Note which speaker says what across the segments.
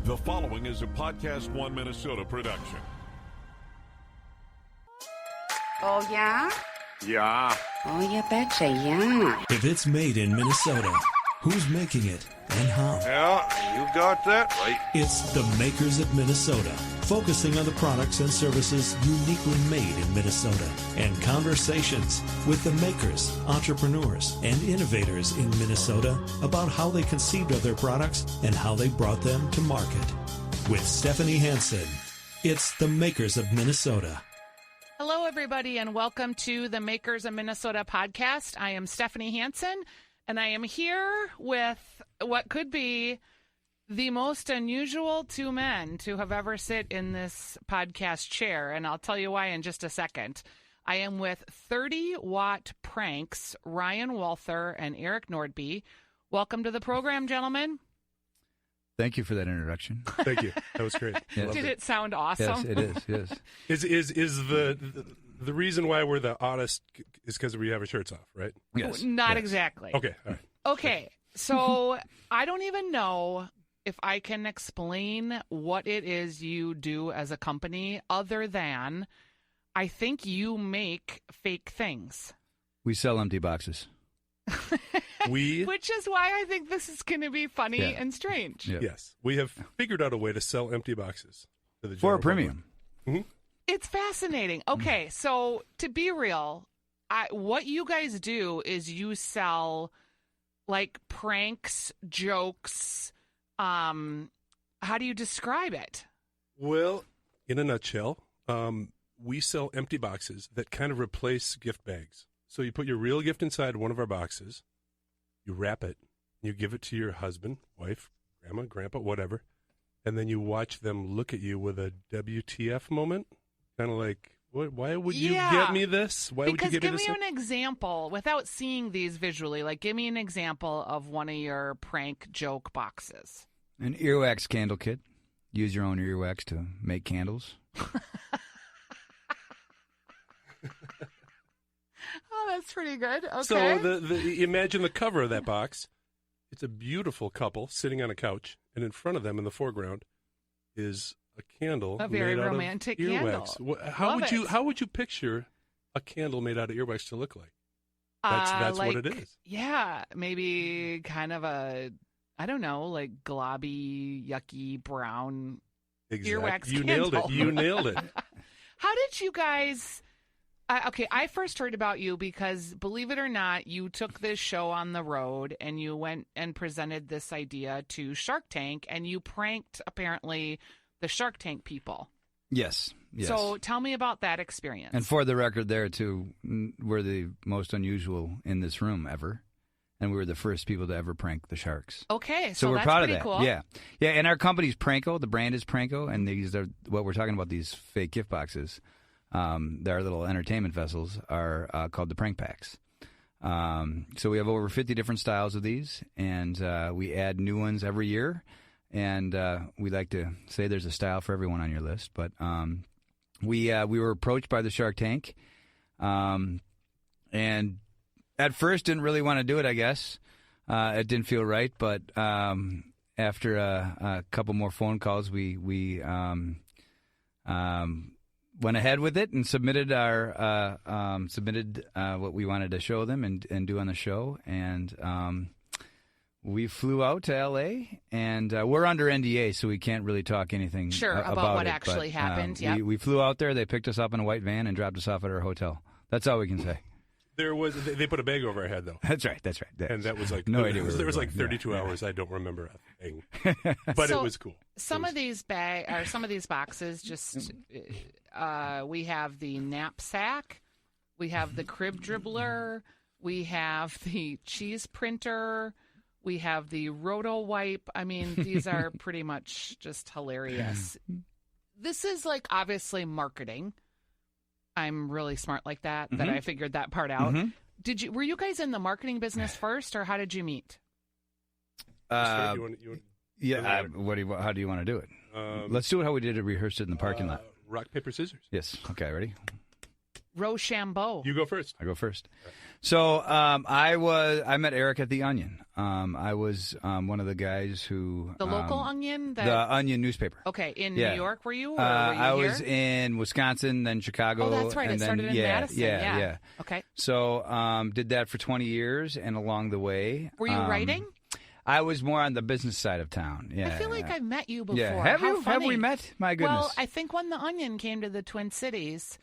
Speaker 1: The following is a Podcast One Minnesota production.
Speaker 2: Oh, yeah?
Speaker 1: Yeah.
Speaker 2: Oh, you betcha, yeah.
Speaker 3: If it's made in Minnesota, who's making it and how?
Speaker 1: Yeah, you got that right.
Speaker 3: It's the Makers of Minnesota, focusing on the products and services uniquely made in Minnesota, and conversations with the makers, entrepreneurs, and innovators in Minnesota about how they conceived of their products and how they brought them to market. With Stephanie Hansen, it's the Makers of Minnesota.
Speaker 4: Hello, everybody, and welcome to the Makers of Minnesota podcast. I am Stephanie Hansen, and I am here with what could be the most unusual two men to have ever sit in this podcast chair, and I'll tell you why in just a second. I am with 30-watt pranks, Ryan Walther and Eric Nordby. Welcome to the program, gentlemen.
Speaker 5: Thank you for that introduction.
Speaker 6: Thank you. That was great.
Speaker 5: Yes.
Speaker 4: Did it sound awesome?
Speaker 5: Yes, it is. Yes.
Speaker 6: Is the reason why we're the oddest is because we have our shirts off, right?
Speaker 5: Yes.
Speaker 4: Not
Speaker 5: yes.
Speaker 4: exactly.
Speaker 6: Okay. All right.
Speaker 4: Okay, so I don't even know if I can explain what it is you do as a company other than I think you make fake things.
Speaker 5: We sell empty boxes.
Speaker 4: Which is why I think this is going to be funny
Speaker 5: Yeah.
Speaker 4: and strange.
Speaker 5: Yeah.
Speaker 6: Yes, we have figured out a way to sell empty boxes to the
Speaker 5: For a
Speaker 6: general
Speaker 5: premium.
Speaker 6: public.
Speaker 4: It's fascinating. Okay, so to be real, what you guys do is you sell like pranks, jokes. How do you describe it?
Speaker 6: Well, in a nutshell, we sell empty boxes that kind of replace gift bags. So you put your real gift inside one of our boxes, you wrap it, you give it to your husband, wife, grandma, grandpa, whatever, and then you watch them look at you with a WTF moment, kind of like, why would you get me this? Why would you
Speaker 4: Because
Speaker 6: get
Speaker 4: give
Speaker 6: me this?
Speaker 4: me an example without seeing these visually. Like, give me an example of one of your prank joke boxes.
Speaker 5: An earwax candle kit. Use your own earwax to make candles.
Speaker 4: Oh, that's pretty good. Okay.
Speaker 6: So imagine the cover of that box. It's a beautiful couple sitting on a couch, and in front of them, in the foreground, is a candle.
Speaker 4: A very
Speaker 6: made out
Speaker 4: romantic
Speaker 6: of earwax.
Speaker 4: candle.
Speaker 6: How
Speaker 4: Love
Speaker 6: would you picture a candle made out of earwax to look like? That's
Speaker 4: like,
Speaker 6: what it is.
Speaker 4: Yeah, maybe kind of a, I don't know, like globby, yucky, brown earwax
Speaker 6: You
Speaker 4: candle.
Speaker 6: nailed it. You nailed it.
Speaker 4: How did you guys? Okay, I first heard about you because, believe it or not, you took this show on the road and you went and presented this idea to Shark Tank, and you pranked apparently the Shark Tank people.
Speaker 5: Yes. Yes.
Speaker 4: So tell me about that experience.
Speaker 5: And for the record there, too, we're the most unusual in this room ever. And we were the first people to ever prank the sharks.
Speaker 4: Okay,
Speaker 5: So we're
Speaker 4: that's
Speaker 5: proud of
Speaker 4: pretty
Speaker 5: that.
Speaker 4: cool.
Speaker 5: Yeah. Yeah, and our company's Pranko. The brand is Pranko, and these are what we're talking about, these fake gift boxes. Their little entertainment vessels are called the prank packs. So we have over 50 different styles of these, and we add new ones every year. And we like to say there's a style for everyone on your list. But we were approached by the Shark Tank, and at first didn't really want to do it, I guess. It didn't feel right, but after a couple more phone calls, we went ahead with it and submitted what we wanted to show them and do on the show. And we flew out to L.A. and we're under NDA, so we can't really talk anything
Speaker 4: about what
Speaker 5: it,
Speaker 4: actually
Speaker 5: but,
Speaker 4: happened. Yeah,
Speaker 5: we flew out there. They picked us up in a white van and dropped us off at our hotel. That's all we can say.
Speaker 6: They put a bag over our head, though.
Speaker 5: That's right.
Speaker 6: And that was like
Speaker 5: no idea.
Speaker 6: There was like
Speaker 5: going.
Speaker 6: 32
Speaker 5: Yeah.
Speaker 6: hours. I don't remember a thing, but
Speaker 4: So,
Speaker 6: it was cool.
Speaker 4: some of these boxes just we have the knapsack, we have the crib dribbler, we have the cheese printer, we have the roto wipe. I mean, these are pretty much just hilarious. This is like obviously marketing. I'm really smart like that I figured that part out. Were you guys in the marketing business first, or how did you meet?
Speaker 5: How do you want to do it? Let's do it how we did it, rehearsed it in the parking lot.
Speaker 6: Rock, paper, scissors.
Speaker 5: Yes. Okay, ready?
Speaker 4: Rochambeau.
Speaker 6: You go first.
Speaker 5: I go first. So I met Eric at the Onion. I was one of the guys who
Speaker 4: The local Onion?
Speaker 5: the Onion newspaper.
Speaker 4: Okay, in
Speaker 5: Yeah.
Speaker 4: New York were you? Or were you
Speaker 5: I
Speaker 4: here?
Speaker 5: was in Wisconsin, then Chicago.
Speaker 4: Oh, that's right.
Speaker 5: And
Speaker 4: It
Speaker 5: then,
Speaker 4: started in Madison.
Speaker 5: Yeah.
Speaker 4: Okay.
Speaker 5: So did that for 20 years, and along the way,
Speaker 4: Were you writing?
Speaker 5: I was more on the business side of town. Yeah,
Speaker 4: I feel like I've met you before.
Speaker 5: Yeah, have
Speaker 4: How
Speaker 5: you? Have we
Speaker 4: funny.
Speaker 5: met? My goodness.
Speaker 4: Well, I think when the Onion came to the Twin Cities,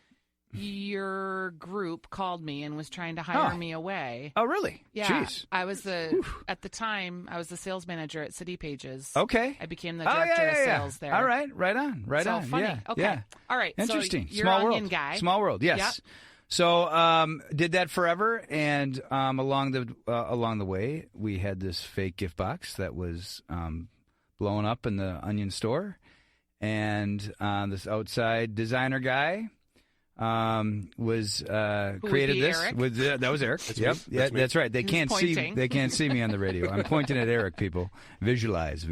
Speaker 4: your group called me and was trying to hire me away.
Speaker 5: Oh, really?
Speaker 4: Yeah,
Speaker 5: Jeez.
Speaker 4: I was at the time I was the sales manager at City Pages.
Speaker 5: Okay.
Speaker 4: I became the
Speaker 5: Oh,
Speaker 4: director
Speaker 5: yeah,
Speaker 4: of
Speaker 5: yeah, yeah.
Speaker 4: sales there.
Speaker 5: All right, right on.
Speaker 4: So funny.
Speaker 5: Yeah,
Speaker 4: Okay.
Speaker 5: yeah.
Speaker 4: All right.
Speaker 5: Interesting.
Speaker 4: So you're
Speaker 5: Small
Speaker 4: Onion
Speaker 5: world.
Speaker 4: guy.
Speaker 5: Small world. Yes.
Speaker 4: Yep.
Speaker 5: So did that forever, and along the way, we had this fake gift box that was blowing up in the Onion store, and this outside designer guy was created
Speaker 4: be
Speaker 5: this.
Speaker 4: Eric?
Speaker 5: That was Eric.
Speaker 6: That's
Speaker 5: Yep.
Speaker 6: me.
Speaker 5: Yeah,
Speaker 6: That's me.
Speaker 5: that's right. They
Speaker 4: He's
Speaker 5: can't see.
Speaker 4: pointing.
Speaker 5: They can't see me on the radio. I'm pointing at Eric. People, visualize.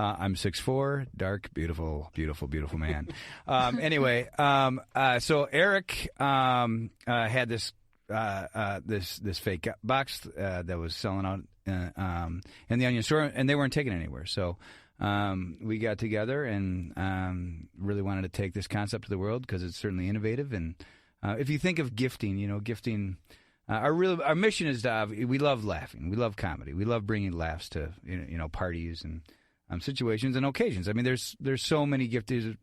Speaker 5: I'm 6'4", dark, beautiful, beautiful, beautiful man. Anyway, so Eric had this this fake box that was selling out in the Onion store, and they weren't taking it anywhere. So we got together and really wanted to take this concept to the world because it's certainly innovative. And if you think of gifting, gifting. Our mission is we love laughing, we love comedy, we love bringing laughs to parties and situations and occasions. I mean, there's so many gifted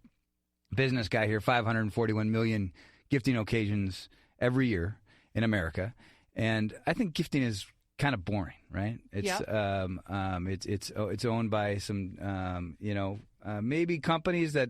Speaker 5: business guy here, 541 million gifting occasions every year in America, and I think gifting is kind of boring, right? It's it's owned by some maybe companies that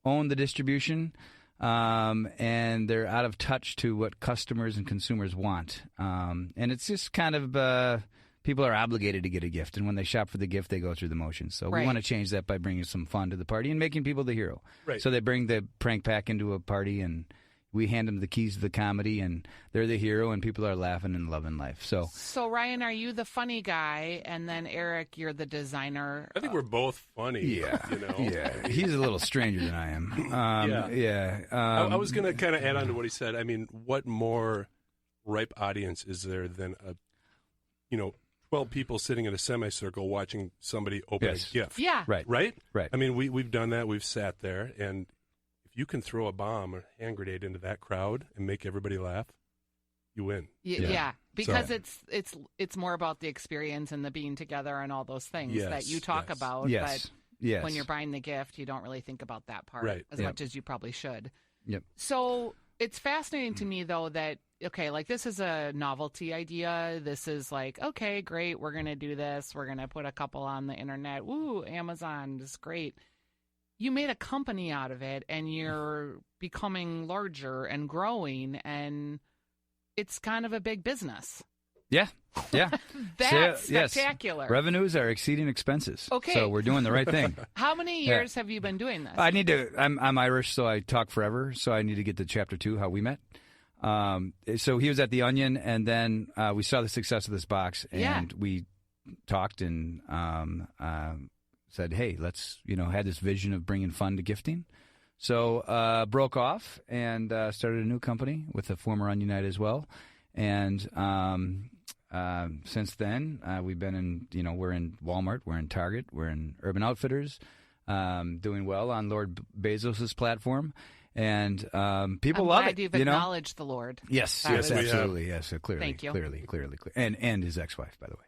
Speaker 5: own the distribution. And they're out of touch to what customers and consumers want. And it's just kind of people are obligated to get a gift, and when they shop for the gift, they go through the motions. So we want to change that by bringing some fun to the party and making people the hero.
Speaker 6: Right.
Speaker 5: So they bring the prank pack into a party, and we hand them the keys to the comedy, and they're the hero, and people are laughing and loving life. So
Speaker 4: Ryan, are you the funny guy, and then Eric, you're the designer?
Speaker 6: I think we're both funny.
Speaker 5: yeah, yeah, he's a little stranger than I am.
Speaker 6: I was going to kind of add on to what he said. I mean, what more ripe audience is there than 12 people sitting in a semicircle watching somebody open a gift?
Speaker 4: Yeah.
Speaker 6: Right?
Speaker 5: Right.
Speaker 6: I mean, we've done that. We've sat there, and if you can throw a bomb or hand grenade into that crowd and make everybody laugh, you win.
Speaker 4: Yeah. Because it's more about the experience and the being together and all those things that you talk about.
Speaker 5: Yes.
Speaker 4: But when you're buying the gift, you don't really think about that part as much as you probably should.
Speaker 5: Yep.
Speaker 4: So it's fascinating to me, though, that, okay, like this is a novelty idea. This is like, okay, great. We're going to do this. We're going to put a couple on the internet. Woo, Amazon, this is great. You made a company out of it, and you're becoming larger and growing, and it's kind of a big business.
Speaker 5: Yeah.
Speaker 4: That's
Speaker 5: Yes.
Speaker 4: spectacular.
Speaker 5: Revenues are exceeding expenses.
Speaker 4: Okay.
Speaker 5: So we're doing the right thing.
Speaker 4: How many years have you been doing this?
Speaker 5: I need to. I'm Irish, so I talk forever. So I need to get to chapter 2, how we met. So he was at the Onion, and then we saw the success of this box, and we talked and said, "Hey, let's had this vision of bringing fun to gifting." So broke off and started a new company with a former Onionite as well, and since then we've been in we're in Walmart, we're in Target, we're in Urban Outfitters, doing well on Lord Bezos's platform. And people love
Speaker 4: glad
Speaker 5: it.
Speaker 4: You've acknowledged the Lord.
Speaker 5: Yes,
Speaker 4: That was-
Speaker 5: absolutely. Yes, clearly.
Speaker 4: Thank you.
Speaker 5: Clearly. And his ex-wife, by the way.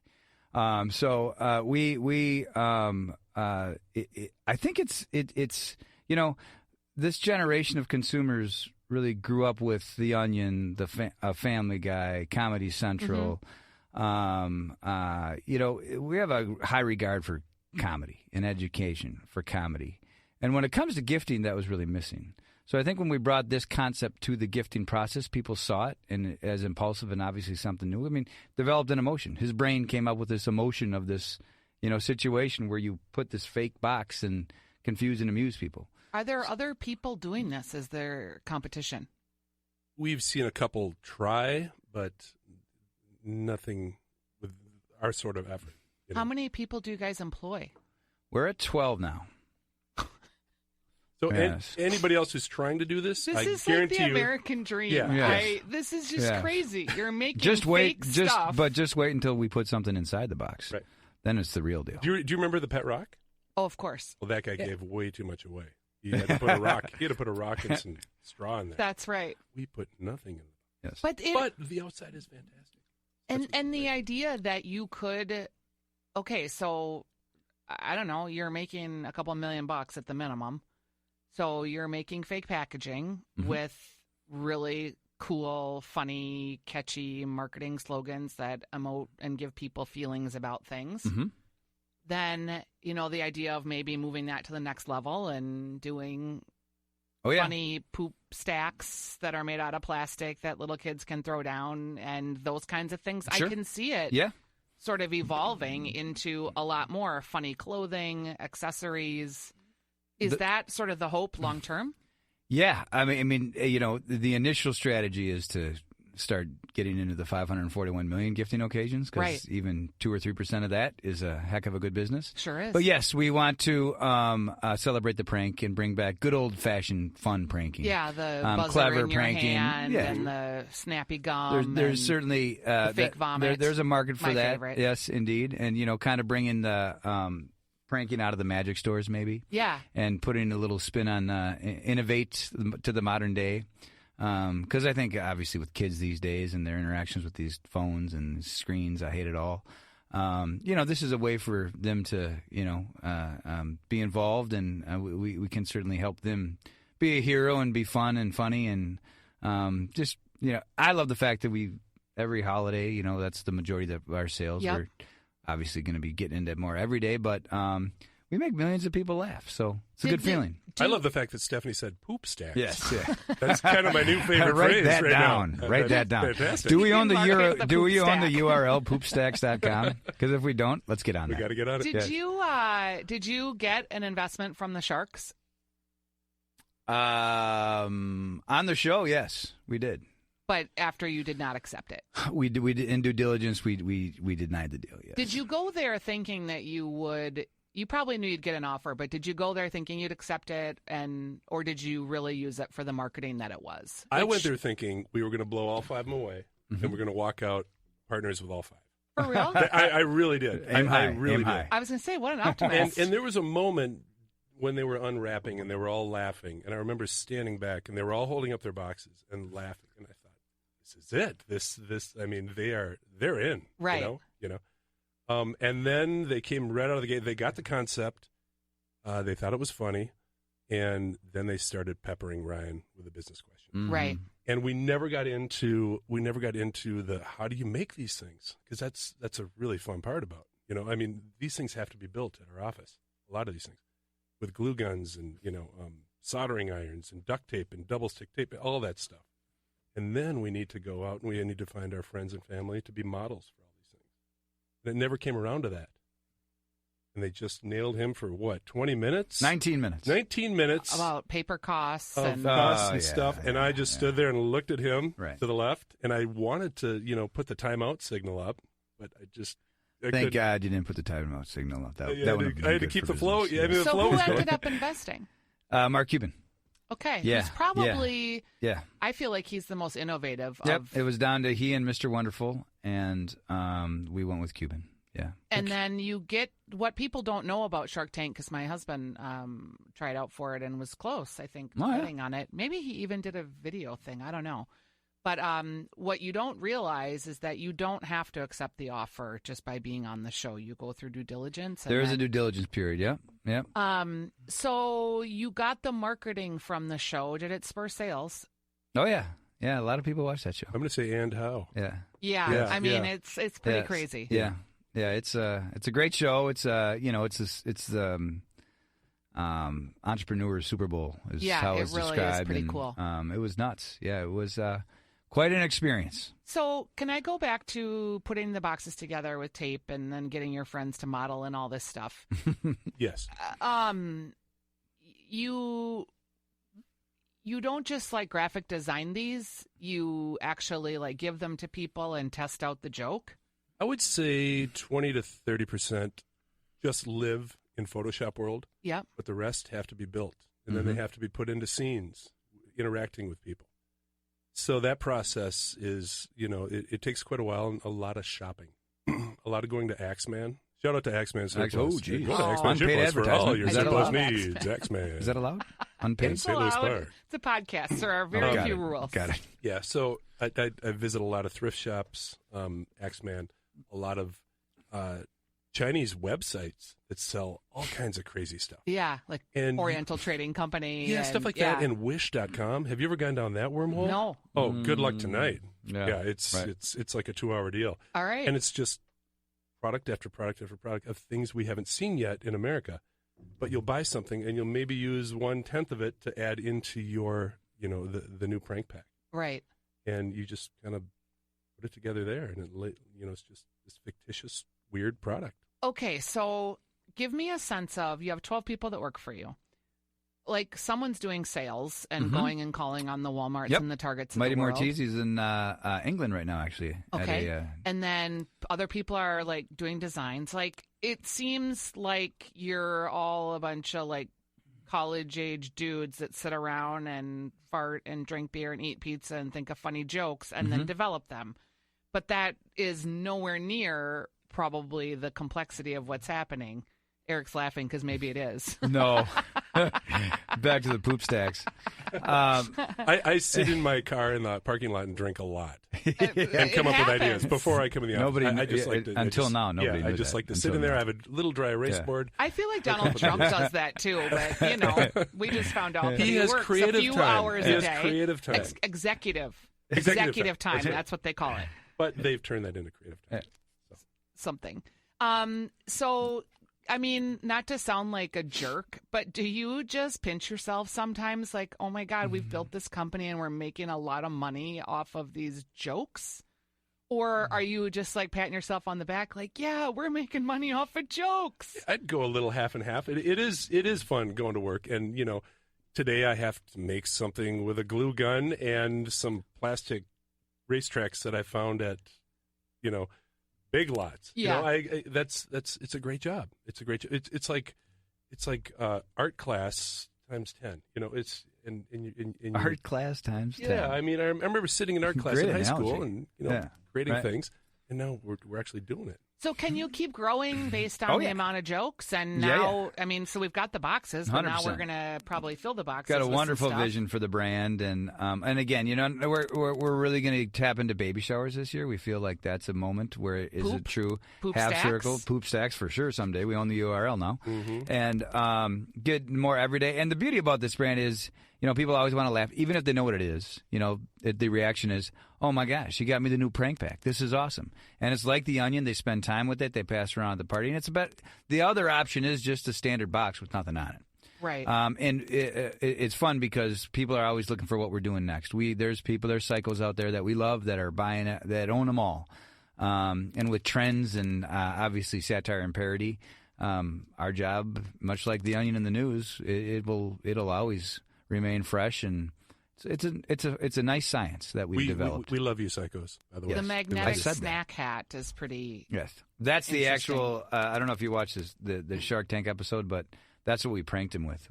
Speaker 5: So I think it's this generation of consumers really grew up with The Onion, Family Guy, Comedy Central. We have a high regard for comedy and education for comedy. And when it comes to gifting, that was really missing. So I think when we brought this concept to the gifting process, people saw it and as impulsive and obviously something new. I mean, developed an emotion. His brain came up with this emotion of this, situation where you put this fake box and confuse and amuse people.
Speaker 4: Are there other people doing this? Is there competition?
Speaker 6: We've seen a couple try, but nothing with our sort of effort.
Speaker 4: How many people do you guys employ?
Speaker 5: We're at 12 now.
Speaker 6: So
Speaker 5: Yes.
Speaker 6: anybody else who's trying to do this,
Speaker 4: This
Speaker 6: I
Speaker 4: is like
Speaker 6: guarantee
Speaker 4: the
Speaker 6: you.
Speaker 4: American dream.
Speaker 6: Yeah.
Speaker 5: Yes.
Speaker 4: This is just
Speaker 5: Yeah.
Speaker 4: crazy. You're making
Speaker 5: Just wait,
Speaker 4: fake stuff.
Speaker 5: just wait until we put something inside the box.
Speaker 6: Right.
Speaker 5: Then it's the real deal.
Speaker 6: Do you remember the pet rock?
Speaker 4: Oh, of course.
Speaker 6: Well, that guy gave way too much away. He had to put a rock. He had to put a rock and some straw in there.
Speaker 4: That's right.
Speaker 6: We put nothing in it.
Speaker 5: Yes.
Speaker 4: But
Speaker 6: the outside is fantastic.
Speaker 4: and the idea that you could, okay, so I don't know, you're making a couple $1,000,000 at the minimum. So you're making fake packaging with really cool, funny, catchy marketing slogans that emote and give people feelings about things.
Speaker 5: Mm-hmm.
Speaker 4: Then, the idea of maybe moving that to the next level and doing
Speaker 5: Oh yeah.
Speaker 4: funny poop stacks that are made out of plastic that little kids can throw down and those kinds of things.
Speaker 5: Sure.
Speaker 4: I can see it
Speaker 5: Yeah.
Speaker 4: sort of evolving into a lot more funny clothing, accessories. Is that sort of the hope long term?
Speaker 5: Yeah. I mean, the initial strategy is to start getting into the 541 million gifting occasions, because
Speaker 4: Right.
Speaker 5: even 2 or 3% of that is a heck of a good business.
Speaker 4: Sure is.
Speaker 5: But yes, we want to celebrate the prank and bring back good old-fashioned fun pranking.
Speaker 4: Yeah, the buzzer
Speaker 5: clever
Speaker 4: in your
Speaker 5: pranking.
Speaker 4: hand
Speaker 5: Yeah.
Speaker 4: and the snappy gum.
Speaker 5: There's
Speaker 4: and
Speaker 5: certainly
Speaker 4: the fake vomit.
Speaker 5: there's a market for
Speaker 4: My
Speaker 5: that.
Speaker 4: favorite.
Speaker 5: Yes, indeed, and kind of bringing the pranking out of the magic stores maybe,
Speaker 4: Yeah.
Speaker 5: and putting a little spin on innovate to the modern day. Because I think obviously with kids these days and their interactions with these phones and screens, I hate it all. This is a way for them to be involved, and we can certainly help them be a hero and be fun and funny, and I love the fact that every holiday, that's the majority of our sales.
Speaker 4: Yep.
Speaker 5: We're obviously going to be getting into more every day, but we make millions of people laugh, so it's a good feeling.
Speaker 6: I love the fact that Stephanie said poop stacks.
Speaker 5: Yes, yeah.
Speaker 6: That's kind of my new favorite
Speaker 5: Write
Speaker 6: phrase
Speaker 5: that
Speaker 6: right
Speaker 5: down.
Speaker 6: now.
Speaker 5: Write that down.
Speaker 6: Fantastic.
Speaker 5: Do we own the
Speaker 4: Market the
Speaker 5: Do we
Speaker 4: poop
Speaker 5: own the
Speaker 4: stack.
Speaker 5: URL poopstacks.com? Because if we don't, let's get on
Speaker 6: We
Speaker 5: that.
Speaker 6: got to get on it.
Speaker 4: Did you get an investment from the Sharks?
Speaker 5: On the show, yes, we did.
Speaker 4: But after you did not accept it.
Speaker 5: We did in due diligence. We denied the deal. Yes.
Speaker 4: Did you go there thinking that you would? You probably knew you'd get an offer, but did you go there thinking you'd accept it, or did you really use it for the marketing that it was?
Speaker 6: I went there thinking we were going to blow all 5 of them away, and we're going to walk out partners with all 5.
Speaker 4: For real?
Speaker 6: I really did.
Speaker 5: Aim high,
Speaker 6: I really
Speaker 5: aim
Speaker 6: did.
Speaker 5: high.
Speaker 4: I was going to say, what an optimist.
Speaker 6: And there was a moment when they were unwrapping and they were all laughing, and I remember standing back and they were all holding up their boxes and laughing, and I thought, this is it. This. I mean, they're in.
Speaker 4: Right.
Speaker 6: You know. And then they came right out of the gate. They got the concept. They thought it was funny, and then they started peppering Ryan with a business question.
Speaker 4: Right.
Speaker 6: And we never got into the how do you make these things, because that's a really fun part about it. I mean, these things have to be built at our office. A lot of these things with glue guns and soldering irons and duct tape and double stick tape, all that stuff. And then we need to go out and we need to find our friends and family to be models for all these things. And it never came around to that. And they just nailed him for what, 20 minutes?
Speaker 5: 19 minutes.
Speaker 6: 19 minutes
Speaker 4: About paper costs
Speaker 6: of
Speaker 4: and
Speaker 6: costs and
Speaker 5: yeah,
Speaker 6: stuff. And I just stood there and looked at him
Speaker 5: Right.
Speaker 6: to the left. And I wanted to, put the timeout signal up, but I
Speaker 5: Thank
Speaker 6: couldn't.
Speaker 5: God you didn't put the timeout signal up. That,
Speaker 6: Yeah,
Speaker 5: that would have been
Speaker 6: I had to
Speaker 5: good
Speaker 6: keep
Speaker 5: for
Speaker 6: the flow.
Speaker 5: business.
Speaker 6: Yeah, I mean, the
Speaker 4: so
Speaker 6: flow
Speaker 4: who
Speaker 6: was going.
Speaker 4: ended up investing?
Speaker 5: Mark Cuban.
Speaker 4: Okay.
Speaker 5: Yeah,
Speaker 4: He's probably,
Speaker 5: Yeah.
Speaker 4: I feel like he's the most innovative
Speaker 5: Yep.
Speaker 4: of.
Speaker 5: It was down to he and Mr. Wonderful, and we went with Cuban. Yeah.
Speaker 4: And then you get what people don't know about Shark Tank, because my husband tried out for it and was close, I think,
Speaker 5: Oh, yeah.
Speaker 4: betting on it. Maybe he even did a video thing. I don't know. But what you don't realize is that you don't have to accept the offer just by being on the show. You go through due diligence. And
Speaker 5: There is
Speaker 4: then,
Speaker 5: a due diligence period. Yep. Yep.
Speaker 4: So you got the marketing from the show. Did it spur sales?
Speaker 5: Oh yeah. Yeah. A lot of people watch that show.
Speaker 6: I'm going to say, and how?
Speaker 5: Yeah.
Speaker 4: Yeah.
Speaker 6: Yeah,
Speaker 4: I mean,
Speaker 6: yeah.
Speaker 4: it's pretty
Speaker 5: Yes.
Speaker 4: crazy.
Speaker 5: Yeah. Yeah. It's a great show. It's Entrepreneur Super Bowl is
Speaker 4: Yeah,
Speaker 5: how
Speaker 4: it
Speaker 5: it's
Speaker 4: really is
Speaker 5: described.
Speaker 4: pretty
Speaker 5: and,
Speaker 4: cool.
Speaker 5: It was nuts. Yeah. It was quite an experience.
Speaker 4: So can I go back to putting the boxes together with tape and then getting your friends to model and all this stuff?
Speaker 6: Yes.
Speaker 4: You don't just like graphic design these. You actually like give them to people and test out the joke.
Speaker 6: I would say 20 to 30% just live in Photoshop world,
Speaker 4: Yep.
Speaker 6: but the rest have to be built. and then they have to be put into scenes, interacting with people. So that process is, it takes quite a while and a lot of shopping, a lot of going to Axeman. Shout out to Axeman Surplus.
Speaker 5: Oh, geez.
Speaker 6: Go to Axeman
Speaker 5: Unpaid
Speaker 6: Surplus for all your
Speaker 5: advertisement. Is that
Speaker 6: surplus
Speaker 5: allowed?
Speaker 6: needs. Axeman.
Speaker 5: Is that allowed? Unpaid?
Speaker 6: In St. Louis Park.
Speaker 4: It's a podcast. There are very
Speaker 5: Got
Speaker 4: few
Speaker 5: it.
Speaker 4: rules.
Speaker 5: Got it.
Speaker 6: Yeah, so I visit a lot of thrift shops, Axeman, a lot of Chinese websites that sell all kinds of crazy stuff.
Speaker 4: Yeah, like
Speaker 6: And-
Speaker 4: Oriental Trading Company.
Speaker 6: Yeah,
Speaker 4: and,
Speaker 6: stuff like that. And Wish.com. Have you ever gone down that wormhole?
Speaker 4: No.
Speaker 6: Oh, good luck tonight.
Speaker 5: Yeah,
Speaker 6: it's
Speaker 5: right.
Speaker 6: it's like a 2-hour deal.
Speaker 4: All right.
Speaker 6: And it's just product after product after product of things we haven't seen yet in America. But you'll buy something and you'll maybe use 1/10 of it to add into your, the new prank pack.
Speaker 4: Right.
Speaker 6: And you just kind of put it together there, and it's just this fictitious, weird product.
Speaker 4: Okay, so give me a sense of, you have 12 people that work for you. Like someone's doing sales and going and calling on the Walmarts
Speaker 5: Yep.
Speaker 4: and the Targets.
Speaker 5: Mighty
Speaker 4: of the world.
Speaker 5: Mortisi's in England right now, actually.
Speaker 4: Okay.
Speaker 5: At a,
Speaker 4: And then other people are like doing designs. Like it seems like you're all a bunch of like college age dudes that sit around and fart and drink beer and eat pizza and think of funny jokes and then develop them. But that is nowhere near probably the complexity of what's happening. Eric's laughing because maybe it is.
Speaker 5: no. Back to the poop stacks.
Speaker 6: I sit in my car in the parking lot and drink a lot and come up with ideas before I come in the office.
Speaker 5: Nobody
Speaker 6: I just like to,
Speaker 5: until now, nobody
Speaker 6: Yeah, I
Speaker 5: knew
Speaker 6: just
Speaker 5: that
Speaker 6: like to sit
Speaker 5: until
Speaker 6: in there.
Speaker 5: now.
Speaker 6: I have a little dry erase
Speaker 5: Yeah.
Speaker 6: board.
Speaker 4: I feel like Donald Trump does that too, but we just found out that
Speaker 6: He has
Speaker 4: works
Speaker 6: creative
Speaker 4: a few
Speaker 6: time.
Speaker 4: hours
Speaker 6: He
Speaker 4: a
Speaker 6: has
Speaker 4: day.
Speaker 6: creative time.
Speaker 4: Executive
Speaker 6: Executive
Speaker 4: time.
Speaker 6: time.
Speaker 4: That's what they call it.
Speaker 6: But they've turned that into creative time.
Speaker 4: Something. So, I mean, not to sound like a jerk, but do you just pinch yourself sometimes like, oh my God, we've built this company and we're making a lot of money off of these jokes? Or are you just like patting yourself on the back like, yeah, we're making money off of jokes?
Speaker 6: I'd go a little half and half. It is fun going to work, and today I have to make something with a glue gun and some plastic racetracks that I found at Big Lots.
Speaker 4: Yeah.
Speaker 6: It's a great job. It's a great job. It's like art class times 10. It's in
Speaker 5: Art class times 10.
Speaker 6: Yeah, I mean, I remember sitting in art class
Speaker 5: Great
Speaker 6: in high school
Speaker 5: analogy.
Speaker 6: and
Speaker 5: Yeah.
Speaker 6: creating
Speaker 5: Right.
Speaker 6: things, and now we're actually doing it.
Speaker 4: So can you keep growing based on
Speaker 5: Oh,
Speaker 4: the
Speaker 5: yeah.
Speaker 4: amount of jokes? And
Speaker 5: Yeah,
Speaker 4: now,
Speaker 5: yeah.
Speaker 4: I mean, so we've got the boxes, but now
Speaker 5: 100%.
Speaker 4: we're going to probably fill the boxes.
Speaker 5: Got a
Speaker 4: with some
Speaker 5: wonderful
Speaker 4: stuff.
Speaker 5: vision for the brand, and again, we're really going to tap into baby showers this year. We feel like that's a moment where it is a true
Speaker 4: Poop
Speaker 5: half
Speaker 4: stacks?
Speaker 5: circle poop stacks for sure. Someday we own the URL now, and get more every day. And the beauty about this brand is, people always want to laugh, even if they know what it is. The reaction is, "Oh my gosh, you got me the new prank pack. This is awesome." And it's like the Onion; they spend time with it. They pass around at the party, and it's about the other option is just a standard box with nothing on it.
Speaker 4: Right.
Speaker 5: And it's fun because people are always looking for what we're doing next. There's psychos out there that we love that are buying it, that own them all. And with trends and obviously satire and parody, our job, much like the Onion and the News, it'll always remain fresh, and it's a nice science that we've developed.
Speaker 6: We love you, psychos. By the way,
Speaker 4: the
Speaker 5: I
Speaker 4: magnetic
Speaker 5: said that.
Speaker 4: snack hat is pretty.
Speaker 5: Yes, that's the
Speaker 4: Interesting.
Speaker 5: actual. I don't know if you watched the Shark Tank episode, but that's what we pranked him with.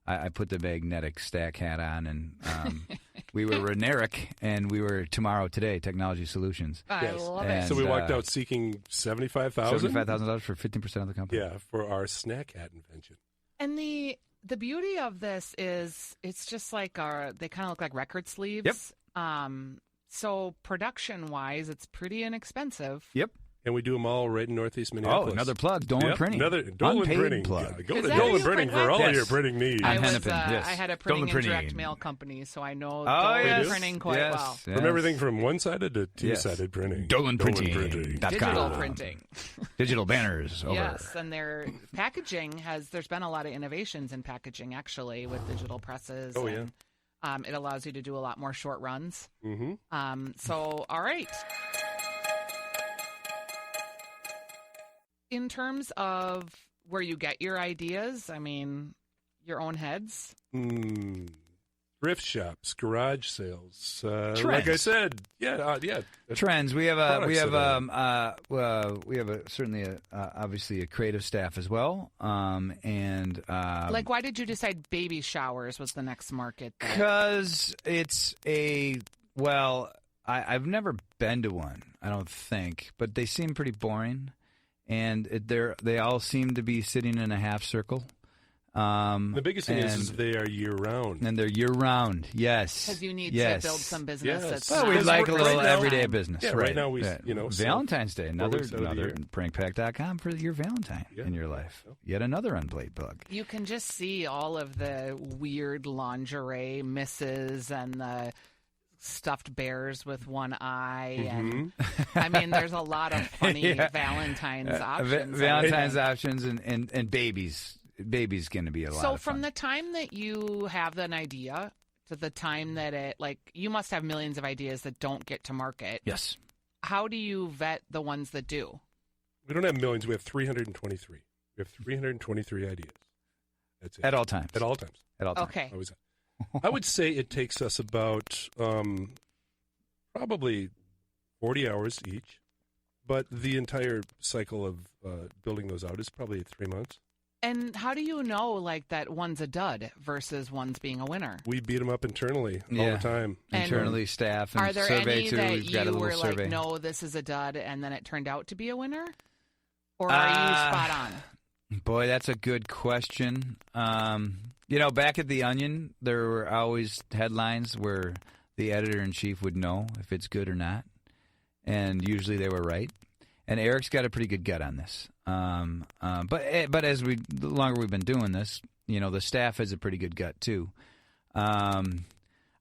Speaker 5: I put the magnetic stack hat on, and we were Reneric, and we were Tomorrow Today Technology Solutions.
Speaker 4: I
Speaker 6: Yes.
Speaker 4: love
Speaker 5: And,
Speaker 4: it.
Speaker 6: so we walked out seeking $75,000.
Speaker 5: $75,000 for 15% of the company.
Speaker 6: Yeah, for our snack hat invention.
Speaker 4: And the beauty of this is it's just like they kind of look like record sleeves.
Speaker 5: Yep.
Speaker 4: So production wise, it's pretty inexpensive.
Speaker 5: Yep.
Speaker 6: And we do them all right in Northeast
Speaker 5: Oh,
Speaker 6: Minneapolis.
Speaker 5: another plug. Dolan
Speaker 6: Yep,
Speaker 5: Printing.
Speaker 6: another Dolan
Speaker 5: Unpaid
Speaker 6: Printing.
Speaker 5: plug.
Speaker 6: Yeah, go
Speaker 4: Is
Speaker 6: to
Speaker 4: that who
Speaker 6: Dolan
Speaker 4: you
Speaker 6: Printing
Speaker 4: print
Speaker 6: for
Speaker 4: with?
Speaker 6: all
Speaker 5: Yes.
Speaker 6: your printing needs.
Speaker 4: I
Speaker 5: On
Speaker 4: was
Speaker 5: Hennepin, yes.
Speaker 4: I had a
Speaker 5: Dolan
Speaker 4: printing and direct
Speaker 5: Printing.
Speaker 4: mail company, so I know
Speaker 5: Oh,
Speaker 4: Dolan
Speaker 5: yes.
Speaker 4: printing quite
Speaker 5: Yes.
Speaker 4: well.
Speaker 5: Yes.
Speaker 6: From everything from one-sided to two-sided printing.
Speaker 5: DolanPrinting.com.
Speaker 4: Digital printing.
Speaker 5: Digital banners. Over.
Speaker 4: Yes, and their packaging there's been a lot of innovations in packaging actually with digital presses.
Speaker 6: Oh,
Speaker 4: and, it allows you to do a lot more short runs.
Speaker 6: Mm-hmm.
Speaker 4: So, all right. In terms of where you get your ideas, I mean, your own heads.
Speaker 6: thrift shops, garage sales.
Speaker 5: Trends.
Speaker 6: Like I said, yeah.
Speaker 5: Trends. We have
Speaker 6: Products
Speaker 5: certainly obviously a creative staff as well. And
Speaker 4: Like, why did you decide baby showers was the next market?
Speaker 5: because it's I've never been to one, I don't think, but they seem pretty boring, and they all seem to be sitting in a half circle.
Speaker 6: The biggest thing is they are year-round.
Speaker 5: And they're year-round, yes.
Speaker 4: Because you need to build some business
Speaker 6: Yes.
Speaker 4: that's
Speaker 5: Well, we
Speaker 6: Because
Speaker 5: like a little
Speaker 6: right now-
Speaker 5: everyday business.
Speaker 6: Yeah, right now we,
Speaker 5: Valentine's Day, another
Speaker 6: weeks out of the year.
Speaker 5: prankpack.com for your Valentine in your life. Yet another unplayed bug.
Speaker 4: You can just see all of the weird lingerie misses and the stuffed bears with one eye. And I mean, there's a lot of funny Valentine's options.
Speaker 5: Valentine's options and babies. Baby's going to be a lot of fun.
Speaker 4: So from the time that you have an idea to the time that you must have millions of ideas that don't get to market.
Speaker 5: Yes.
Speaker 4: How do you vet the ones that do?
Speaker 6: We don't have millions. We have 323. We have 323 ideas. That's it.
Speaker 5: At all times.
Speaker 6: At all times.
Speaker 5: At all times.
Speaker 4: Okay.
Speaker 6: Always. I would say it takes us about probably 40 hours each, but the entire cycle of building those out is probably 3 months.
Speaker 4: And how do you know, that one's a dud versus one's being a winner?
Speaker 6: We beat them up internally all the time.
Speaker 5: Internally, staff, and
Speaker 4: Are there
Speaker 5: survey
Speaker 4: any
Speaker 5: too.
Speaker 4: that
Speaker 5: We've got a
Speaker 4: you
Speaker 5: little
Speaker 4: were
Speaker 5: survey.
Speaker 4: like, no, this is a dud, and then it turned out to be a winner? Or are you spot on?
Speaker 5: Boy, that's a good question. Back at The Onion, there were always headlines where the editor-in-chief would know if it's good or not, and usually they were right. And Eric's got a pretty good gut on this. But as the longer we've been doing this, the staff has a pretty good gut too.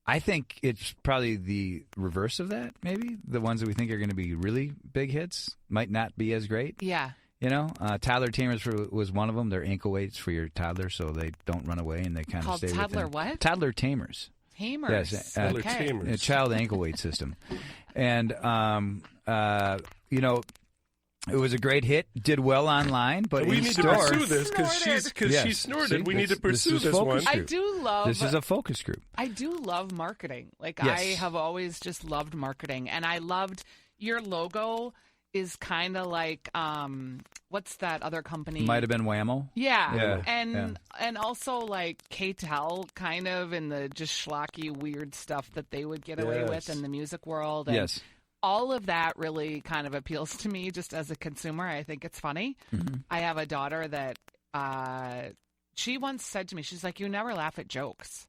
Speaker 5: I think it's probably the reverse of that. Maybe the ones that we think are going to be really big hits might not be as great.
Speaker 4: Yeah.
Speaker 5: Toddler Tamers was one of them. They're ankle weights for your toddler, so they don't run away and they kind of stay with them.
Speaker 4: Toddler what?
Speaker 5: Toddler Tamers.
Speaker 4: Tamers.
Speaker 5: Yes,
Speaker 6: Toddler
Speaker 4: okay.
Speaker 6: Tamers.
Speaker 5: A child ankle weight system, and it was a great hit. Did well online, but
Speaker 6: we
Speaker 5: in
Speaker 6: need
Speaker 5: store,
Speaker 6: to pursue this because she snorted.
Speaker 5: See,
Speaker 6: we need to
Speaker 5: this
Speaker 6: pursue
Speaker 5: is
Speaker 6: this
Speaker 5: focus
Speaker 6: one.
Speaker 5: group.
Speaker 4: I do love.
Speaker 5: This is a focus group.
Speaker 4: I do love marketing.
Speaker 5: Yes.
Speaker 4: I have always just loved marketing, and I loved your logo. Is kind of like what's that other company?
Speaker 5: Might have been Whammo.
Speaker 4: Yeah,
Speaker 5: Yeah.
Speaker 4: and also like K-Tel, kind of in the just schlocky weird stuff that they would get away with in the music world. And
Speaker 5: Yes.
Speaker 4: all of that really kind of appeals to me just as a consumer. I think it's funny.
Speaker 5: Mm-hmm.
Speaker 4: I have a daughter that she once said to me, she's like, "You never laugh at jokes."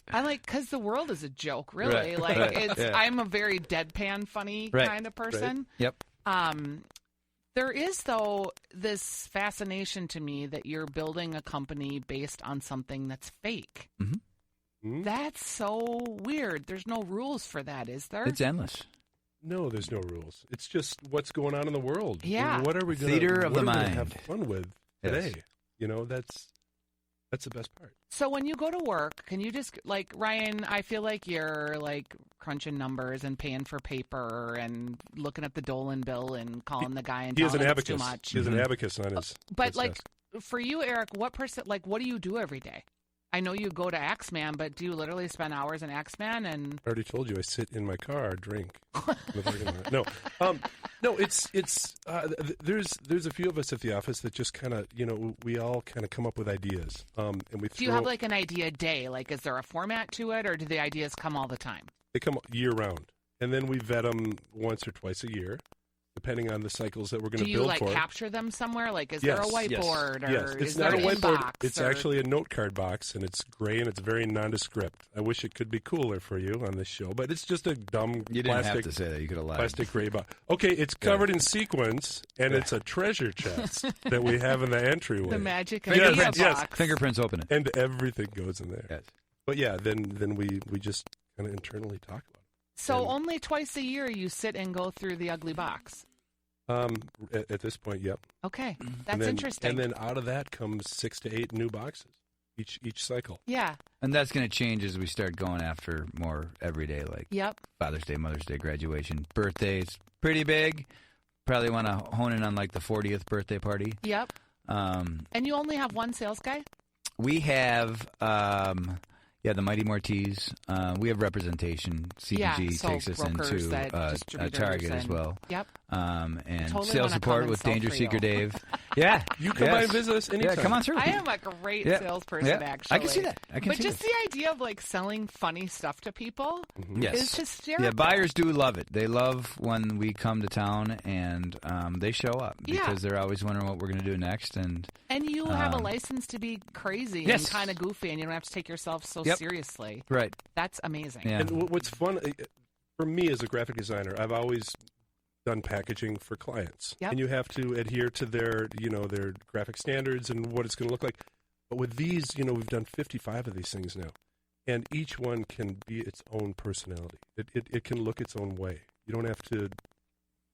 Speaker 4: I'm like, because the world is a joke, really.
Speaker 5: Right,
Speaker 4: Like,
Speaker 5: right,
Speaker 4: it's.
Speaker 5: yeah.
Speaker 4: I'm a very deadpan, funny
Speaker 5: Right,
Speaker 4: kind of person.
Speaker 5: Yep.
Speaker 4: There is, though, this fascination to me that you're building a company based on something that's fake.
Speaker 6: Hmm?
Speaker 4: That's so weird. There's no rules for that, is there?
Speaker 5: It's endless.
Speaker 6: No, there's no rules. It's just what's going on in the world.
Speaker 4: Yeah.
Speaker 6: What are we going
Speaker 5: Theater of the mind.
Speaker 6: have fun with
Speaker 5: Yes.
Speaker 6: today? That's the best part.
Speaker 4: So when you go to work, can you just, like, Ryan, I feel like you're, like, crunching numbers and paying for paper and looking at the Dolan bill and calling the guy and
Speaker 6: He has
Speaker 4: telling
Speaker 6: an
Speaker 4: him it's too
Speaker 6: abacus.
Speaker 4: much.
Speaker 6: He has an abacus on his.
Speaker 4: But,
Speaker 6: his
Speaker 4: like,
Speaker 6: desk.
Speaker 4: for you, Eric, what do you do every day? I know you go to Axeman, but do you literally spend hours in Axeman? And
Speaker 6: I already told you I sit in my car, drink. in the parking lot. No, it's there's a few of us at the office that just kind of we all kind of come up with ideas, and we.
Speaker 4: do you have like an idea day? Like, is there a format to it, or do the ideas come all the time?
Speaker 6: They come year round, and then we vet them once or twice a year, depending on the cycles that we're going to
Speaker 4: Do you
Speaker 6: build
Speaker 4: like
Speaker 6: for.
Speaker 4: capture them somewhere? Like, is
Speaker 6: Yes,
Speaker 4: there a
Speaker 6: yes,
Speaker 4: whiteboard, or
Speaker 6: Yes, it's
Speaker 4: is
Speaker 6: not
Speaker 4: there
Speaker 6: a
Speaker 4: an
Speaker 6: whiteboard.
Speaker 4: inbox,
Speaker 6: It's
Speaker 4: or-
Speaker 6: actually a note card box, and it's gray and it's very nondescript. I wish it could be cooler for you on this show, but it's just a dumb
Speaker 5: You didn't
Speaker 6: plastic.
Speaker 5: have to say that. You could have lied.
Speaker 6: Plastic gray box. Okay, it's covered in sequins, and it's a treasure chest that we have in the entryway.
Speaker 4: the magic of
Speaker 6: Yes,
Speaker 4: Media
Speaker 6: yes.
Speaker 4: Box?
Speaker 5: Fingerprints open it.
Speaker 6: And everything goes in there.
Speaker 5: Yes.
Speaker 6: But yeah, then we just kind of internally talk about
Speaker 4: So
Speaker 6: And-
Speaker 4: only twice a year you sit and go through the ugly box.
Speaker 6: it. At this point, yep.
Speaker 4: Okay, that's
Speaker 6: And then,
Speaker 4: interesting.
Speaker 6: And then out of that comes 6 to 8 new boxes each cycle.
Speaker 4: yeah.
Speaker 5: And that's going to change as we start going after more everyday, like
Speaker 4: Yep.
Speaker 5: Father's Day, Mother's Day, graduation, birthdays. Pretty big. Probably want to hone in on like the 40th birthday party.
Speaker 4: Yep. And you only have one sales guy?
Speaker 5: We have, Yeah, the Mighty Mortees. We have representation. CPG
Speaker 4: so
Speaker 5: takes us
Speaker 4: brokers
Speaker 5: into
Speaker 4: that distributors
Speaker 5: Target as
Speaker 4: and-
Speaker 5: well.
Speaker 4: Yep.
Speaker 5: And
Speaker 4: Totally
Speaker 5: sales
Speaker 4: wanna come
Speaker 5: support
Speaker 4: and
Speaker 5: with
Speaker 4: sell
Speaker 5: Danger
Speaker 4: for you.
Speaker 5: Seeker Dave. Yeah.
Speaker 6: You come by and visit us anytime.
Speaker 5: Yeah, come on through.
Speaker 4: I am a great
Speaker 5: Yeah.
Speaker 4: salesperson,
Speaker 5: Yeah.
Speaker 4: actually.
Speaker 5: I can see that.
Speaker 4: But just the idea of like selling funny stuff to people
Speaker 5: Yes.
Speaker 4: is hysterical.
Speaker 5: Yeah, buyers do love it. They love when we come to town and they show up
Speaker 4: Yeah.
Speaker 5: because they're always wondering what we're going to do next. And
Speaker 4: you have a license to be crazy
Speaker 5: Yes.
Speaker 4: and kind of goofy, and you don't have to take yourself so
Speaker 5: Yep.
Speaker 4: seriously.
Speaker 5: right,
Speaker 4: That's amazing.
Speaker 5: yeah,
Speaker 6: And what's fun for me as a graphic designer, I've always done packaging for clients,
Speaker 4: Yep.
Speaker 6: and you have to adhere to their graphic standards and what it's going to look like. But with these, we've done 55 of these things now, and each one can be its own personality. It can look its own way. You don't have to.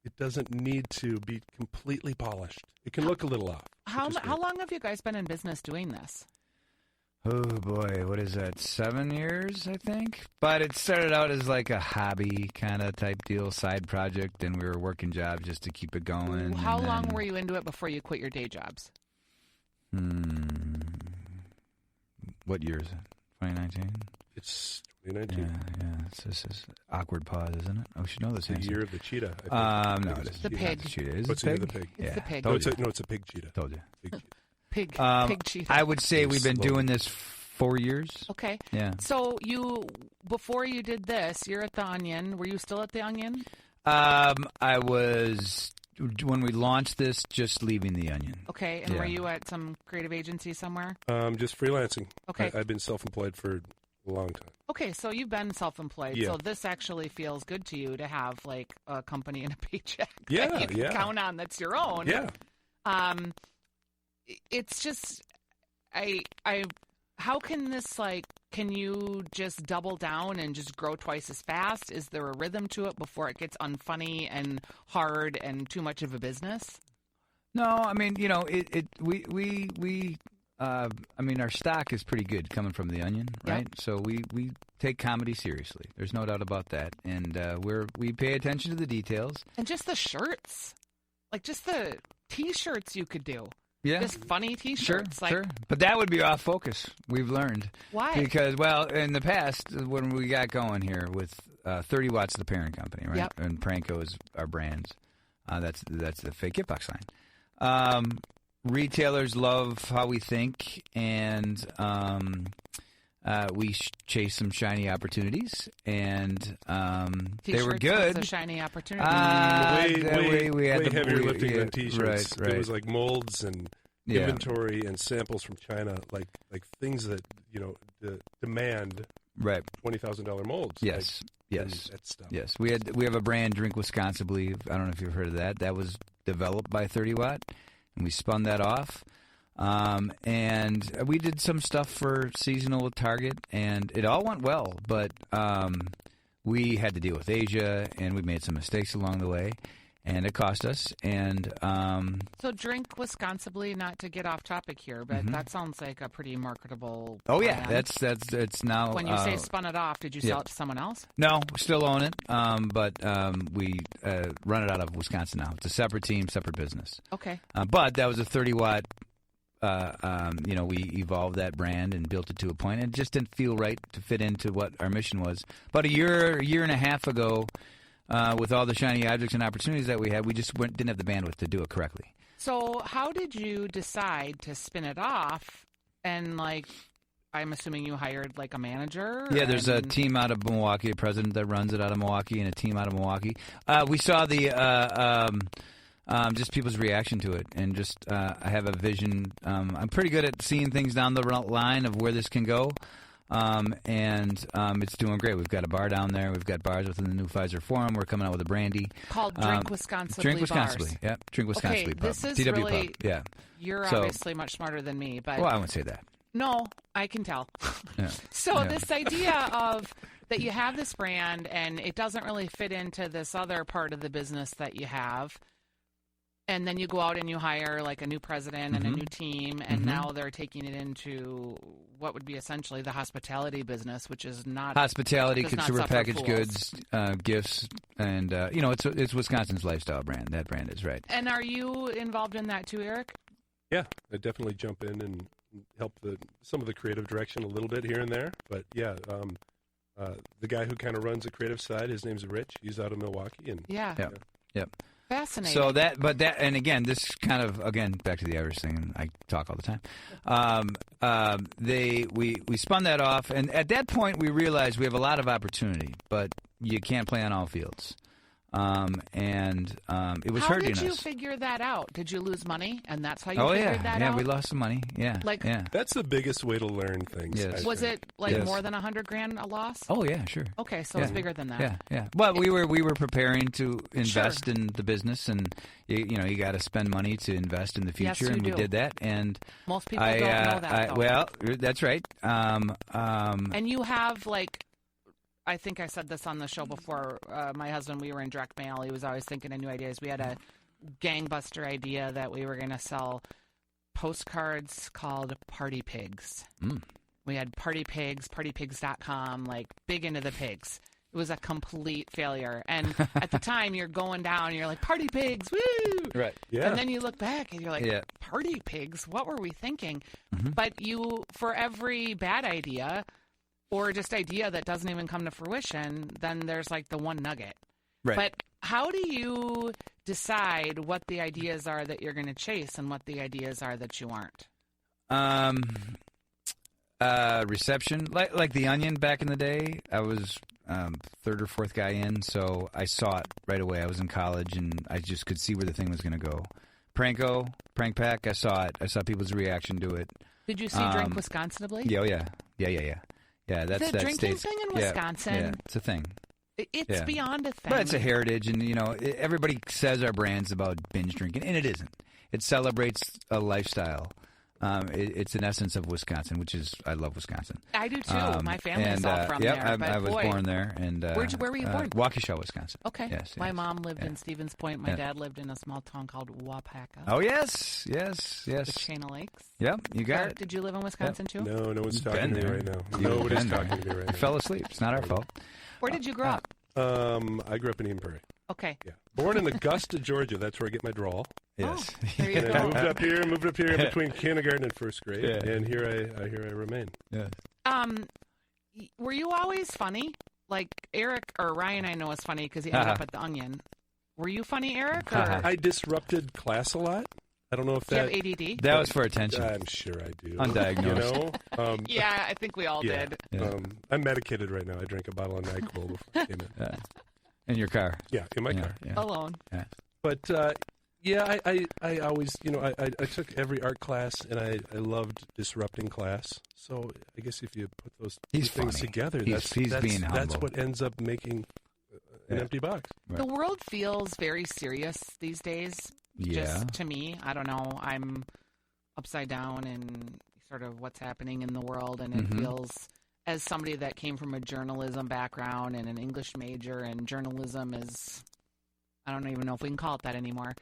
Speaker 6: It doesn't need to be completely polished. It can look a little off.
Speaker 4: How
Speaker 6: which is
Speaker 4: how
Speaker 6: great.
Speaker 4: long have you guys been in business doing this?
Speaker 5: Oh boy, what is that? 7 years, I think. But it started out as like a hobby kind of type deal, side project, and we were working jobs just to keep it going.
Speaker 4: How
Speaker 5: and
Speaker 4: long
Speaker 5: then-
Speaker 4: were you into it before you quit your day jobs?
Speaker 5: What year is it? 2019.
Speaker 6: It's 2019.
Speaker 5: Yeah. It's just this awkward pause, isn't it? I should know this
Speaker 6: The
Speaker 5: answer.
Speaker 6: year of the cheetah. I think.
Speaker 5: No,
Speaker 6: I think
Speaker 5: it
Speaker 6: it's
Speaker 5: is
Speaker 4: The
Speaker 6: cheetah.
Speaker 4: pig.
Speaker 5: It's a cheetah. Is
Speaker 6: What's
Speaker 5: it
Speaker 6: the year
Speaker 5: pig?
Speaker 6: of the pig?
Speaker 4: It's
Speaker 5: Yeah,
Speaker 4: the pig.
Speaker 5: told you.
Speaker 6: It's a pig cheetah.
Speaker 5: Told you.
Speaker 6: Big cheetah.
Speaker 4: Pig. Pig cheetah.
Speaker 5: I would say we've been
Speaker 6: Slow.
Speaker 5: doing this 4 years.
Speaker 4: Okay.
Speaker 5: Yeah.
Speaker 4: So before you did this, you're at the Onion. Were you still at the Onion?
Speaker 5: I was, when we launched this, just leaving the Onion.
Speaker 4: Okay. And
Speaker 5: Yeah.
Speaker 4: were you at some creative agency somewhere?
Speaker 6: Just freelancing.
Speaker 4: Okay.
Speaker 6: I've been self-employed for a long time.
Speaker 4: Okay, so you've been self-employed.
Speaker 6: Yeah.
Speaker 4: So this actually feels good to you to have like a company and a paycheck
Speaker 6: Yeah,
Speaker 4: that you can
Speaker 6: yeah.
Speaker 4: count on that's your own.
Speaker 6: Yeah.
Speaker 4: It's just how can this can you just double down and just grow twice as fast? Is there a rhythm to it before it gets unfunny and hard and too much of a business?
Speaker 5: No, I mean, our stock is pretty good coming from the Onion,
Speaker 4: Yep.
Speaker 5: right? So we take comedy seriously. There's no doubt about that, and we pay attention to the details.
Speaker 4: And just the shirts. Like just the T-shirts you could do.
Speaker 5: Yeah,
Speaker 4: Just funny T-shirts.
Speaker 5: sure. But that would be off focus. We've learned.
Speaker 4: Why?
Speaker 5: Because, well, in the past, when we got going here with 30 Watts, the parent company, right?
Speaker 4: Yep.
Speaker 5: And Pranko is our brands. That's the fake gift box line. Retailers love how we think, and we chase some shiny opportunities, and they were
Speaker 4: T-shirts
Speaker 5: good.
Speaker 4: was a shiny opportunity.
Speaker 5: We had
Speaker 6: way
Speaker 5: the-
Speaker 6: heavier
Speaker 5: we-
Speaker 6: lifting
Speaker 5: yeah,
Speaker 6: than T-shirts.
Speaker 5: Right.
Speaker 6: It was like molds and
Speaker 5: Yeah.
Speaker 6: inventory and samples from China, like things that demand
Speaker 5: Right.
Speaker 6: $20,000 molds.
Speaker 5: Yes.
Speaker 6: and
Speaker 5: Yes.
Speaker 6: that stuff.
Speaker 5: Yes. We have a brand, Drink Wisconsin. I don't know if you've heard of that. That was developed by 30 Watt, and we spun that off. And we did some stuff for seasonal with Target, and it all went well. But we had to deal with Asia, and we made some mistakes along the way, and it cost us. And
Speaker 4: So drink responsibly, not to get off topic here, but that sounds like a pretty marketable
Speaker 5: oh yeah,
Speaker 4: brand.
Speaker 5: that's it's now.
Speaker 4: When you say spun it off, did you sell
Speaker 5: yeah.
Speaker 4: it to someone else?
Speaker 5: No, still own it, but we run it out of Wisconsin now. It's a separate team, separate business.
Speaker 4: Okay.
Speaker 5: But that was a 30 Watt. We evolved that brand and built it to a point, and it just didn't feel right to fit into what our mission was. About a year and a half ago, with all the shiny objects and opportunities that we had, we just didn't have the bandwidth to do it correctly.
Speaker 4: So how did you decide to spin it off? And I'm assuming you hired a manager?
Speaker 5: Yeah, there's a
Speaker 4: and-
Speaker 5: team out of Milwaukee, a president that runs it out of Milwaukee, and a team out of Milwaukee. We saw the just people's reaction to it, and just I have a vision. I'm pretty good at seeing things down the line of where this can go, and it's doing great. We've got a bar down there. We've got bars within the new Pfizer Forum. We're coming out with a brandy
Speaker 4: called Drink Wisconsin.
Speaker 5: Drink Wisconsin. Yeah, Drink Wisconsin.
Speaker 4: Okay,
Speaker 5: Pub.
Speaker 4: this is
Speaker 5: DW
Speaker 4: really-
Speaker 5: Pub. Yeah.
Speaker 4: You're
Speaker 5: So-
Speaker 4: obviously much smarter than me, but
Speaker 5: Well, I wouldn't say that.
Speaker 4: no, I can tell.
Speaker 5: Yeah.
Speaker 4: So
Speaker 5: Yeah.
Speaker 4: this idea of that you have this brand and it doesn't really fit into this other part of the business that you have. And then you go out and you hire a new president and a new team, and now they're taking it into what would be essentially the hospitality business, which is not
Speaker 5: Hospitality,
Speaker 4: does not
Speaker 5: consumer
Speaker 4: suffer
Speaker 5: packaged
Speaker 4: fools.
Speaker 5: goods, gifts, and it's Wisconsin's lifestyle brand. That brand is right.
Speaker 4: And are you involved in that too, Eric?
Speaker 6: Yeah, I definitely jump in and help some of the creative direction a little bit here and there. But yeah, the guy who kind of runs the creative side, his name's Rich. He's out of Milwaukee, and
Speaker 4: Yeah.
Speaker 5: Yep.
Speaker 4: Fascinating.
Speaker 5: So and again, this kind of, again, back to the Irish thing, and I talk all the time. We spun that off, and at that point we realized we have a lot of opportunity, but you can't play on all fields. It was
Speaker 4: How
Speaker 5: hurting us.
Speaker 4: did you figure that out? Did you lose money, and that's how you
Speaker 5: Oh
Speaker 4: figured
Speaker 5: yeah,
Speaker 4: that
Speaker 5: yeah,
Speaker 4: out?
Speaker 5: we lost some money. Yeah,
Speaker 4: Like-
Speaker 5: yeah.
Speaker 6: that's the biggest way to learn things.
Speaker 5: Yes.
Speaker 6: I
Speaker 4: Was
Speaker 6: think.
Speaker 4: it like
Speaker 5: Yes.
Speaker 4: more than $100,000 a loss?
Speaker 5: Oh yeah, sure.
Speaker 4: Okay, so
Speaker 5: Yeah.
Speaker 4: it's bigger than that.
Speaker 5: Yeah, yeah. Well, we were preparing to invest in the business, and you got to spend money to invest in the
Speaker 4: Yes,
Speaker 5: future,
Speaker 4: you
Speaker 5: and we
Speaker 4: do.
Speaker 5: did that. And
Speaker 4: Most people don't know that, though.
Speaker 5: well, that's right.
Speaker 4: And you have, like, I think I said this on the show before. My husband, we were in direct mail. He was always thinking of new ideas. We had a gangbuster idea that we were going to sell postcards called Party Pigs. We had Party Pigs, partypigs.com, like big into the pigs. It was a complete failure. And at the time, you're going down, and you're like, Party Pigs, woo!
Speaker 5: Right.
Speaker 6: Yeah.
Speaker 4: And then you look back, and you're like,
Speaker 5: Yeah.
Speaker 4: Party Pigs? What were we thinking?
Speaker 5: Mm-hmm.
Speaker 4: But for every bad idea or just idea that doesn't even come to fruition, then there's like the one nugget.
Speaker 5: Right.
Speaker 4: But how do you decide what the ideas are that you're going to chase and what the ideas are that you aren't?
Speaker 5: Reception, like the Onion back in the day. I was third or fourth guy in, so I saw it right away. I was in college, and I just could see where the thing was going to go. Pranko, Prank Pack, I saw it. I saw people's reaction to it.
Speaker 4: Did you see Drink Wisconsinably?
Speaker 5: Yeah, that's
Speaker 4: The
Speaker 5: that
Speaker 4: drinking
Speaker 5: state's-
Speaker 4: thing in
Speaker 5: yeah,
Speaker 4: Wisconsin?
Speaker 5: Yeah, it's a thing.
Speaker 4: It's
Speaker 5: Yeah.
Speaker 4: beyond a thing.
Speaker 5: But it's a heritage, and everybody says our brand's about binge drinking, and it isn't. It celebrates a lifestyle. It's an essence of Wisconsin, which is, I love Wisconsin.
Speaker 4: I do too. My family's
Speaker 5: and,
Speaker 4: all from
Speaker 5: yep,
Speaker 4: there. But
Speaker 5: I was
Speaker 4: boy,
Speaker 5: born there. And
Speaker 4: where were you born?
Speaker 5: Waukesha, Wisconsin.
Speaker 4: Okay.
Speaker 5: Yes,
Speaker 4: My
Speaker 5: yes.
Speaker 4: mom lived
Speaker 5: Yeah.
Speaker 4: in Stevens Point. My
Speaker 5: Yeah.
Speaker 4: dad lived in a small town called Wapaka.
Speaker 5: Oh yes.
Speaker 4: The chain of lakes.
Speaker 5: Yep, you got
Speaker 4: Eric,
Speaker 5: it.
Speaker 4: did you live in Wisconsin too?
Speaker 6: No one's
Speaker 5: You've
Speaker 6: talking
Speaker 5: been
Speaker 6: to me
Speaker 5: there.
Speaker 6: right now.
Speaker 5: You've
Speaker 6: Nobody's
Speaker 5: been there.
Speaker 6: talking to me right
Speaker 5: You
Speaker 6: now.
Speaker 5: fell asleep. It's not our fault.
Speaker 4: Where did you grow up?
Speaker 6: I grew up in Eden Prairie.
Speaker 4: Okay.
Speaker 6: Yeah, born in Augusta, Georgia. That's where I get my drawl.
Speaker 5: Yes.
Speaker 4: There you
Speaker 6: And I
Speaker 4: go.
Speaker 6: moved up here between kindergarten and first grade,
Speaker 5: Yeah.
Speaker 6: and here I remain.
Speaker 5: Yes.
Speaker 4: Were you always funny? Like Eric or Ryan, I know is funny because he ended
Speaker 5: Uh-huh.
Speaker 4: up at the Onion. Were you funny, Eric? Or
Speaker 5: Uh-huh.
Speaker 6: I disrupted class a lot. I don't know if
Speaker 4: do you have
Speaker 6: that.
Speaker 4: ADD?
Speaker 5: That was for attention.
Speaker 6: I'm sure I do.
Speaker 5: Undiagnosed.
Speaker 6: You know?
Speaker 4: Yeah, I think we all
Speaker 6: Yeah.
Speaker 4: did.
Speaker 5: Yeah.
Speaker 6: I'm medicated right now. I drank a bottle of NyQuil before I came in.
Speaker 5: Yeah. In your car.
Speaker 6: Yeah, in my
Speaker 5: Yeah,
Speaker 6: car.
Speaker 5: yeah.
Speaker 4: Alone.
Speaker 5: Yeah.
Speaker 6: But yeah, I always, I took every art class, and I loved disrupting class. So I guess if you put those
Speaker 5: He's
Speaker 6: two things
Speaker 5: funny.
Speaker 6: together,
Speaker 5: He's being
Speaker 6: that's
Speaker 5: humble.
Speaker 6: what ends up making an empty box.
Speaker 5: Right.
Speaker 4: The world feels very serious these days.
Speaker 5: Yeah.
Speaker 4: Just to me, I don't know. I'm upside down in sort of what's happening in the world, and it
Speaker 5: Mhm.
Speaker 4: feels, as somebody that came from a journalism background and an English major, and journalism is, I don't even know if we can call it that anymore.